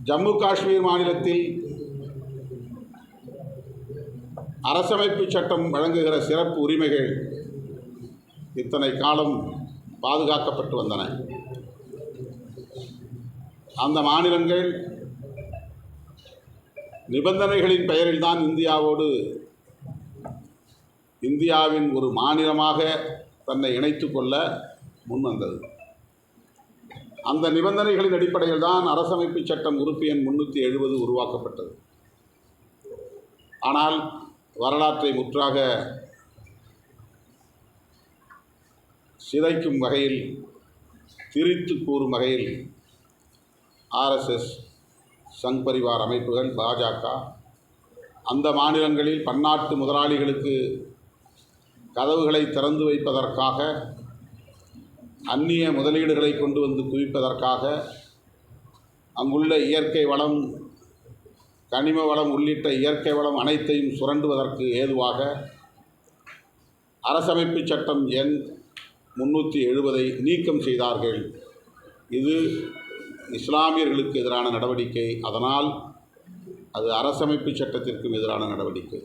ஜம்மு காஷ்மீர் மாநிலத்தில் அரசமைப்பு சட்டம் வழங்குகிற சிறப்பு உரிமைகள் இத்தனை காலம் பாதுகாக்கப்பட்டு வந்தன. அந்த மாநிலங்கள் நிபந்தனைகளின் பெயரில்தான் இந்தியாவின் ஒரு மாநிலமாக தன்னை இணைத்து கொள்ள முன்வந்தது. அந்த நிபந்தனைகளின் அடிப்படையில் தான் அரசமைப்பு சட்டம் உறுப்பு எண் 370 உருவாக்கப்பட்டது. ஆனால் வரலாற்றை முற்றாக சிதைக்கும் வகையில், திரித்து கூறும் வகையில் RSS, சங் பரிவார் அமைப்புகள், பாஜக அந்த மாநிலங்களில் பன்னாட்டு முதலாளிகளுக்கு கதவுகளை திறந்து வைப்பதற்காக, அந்நிய முதலீடுகளை கொண்டு வந்து குவிப்பதற்காக, அங்குள்ள இயற்கை வளம், கனிம வளம் உள்ளிட்ட இயற்கை வளம் அனைத்தையும் சுரண்டுவதற்கு ஏதுவாக அரசமைப்பு சட்டம் எண் 370 நீக்கம் செய்தார்கள். இது இஸ்லாமியர்களுக்கு எதிரான நடவடிக்கை. அதனால் அது அரசமைப்பு சட்டத்திற்கும் எதிரான நடவடிக்கை.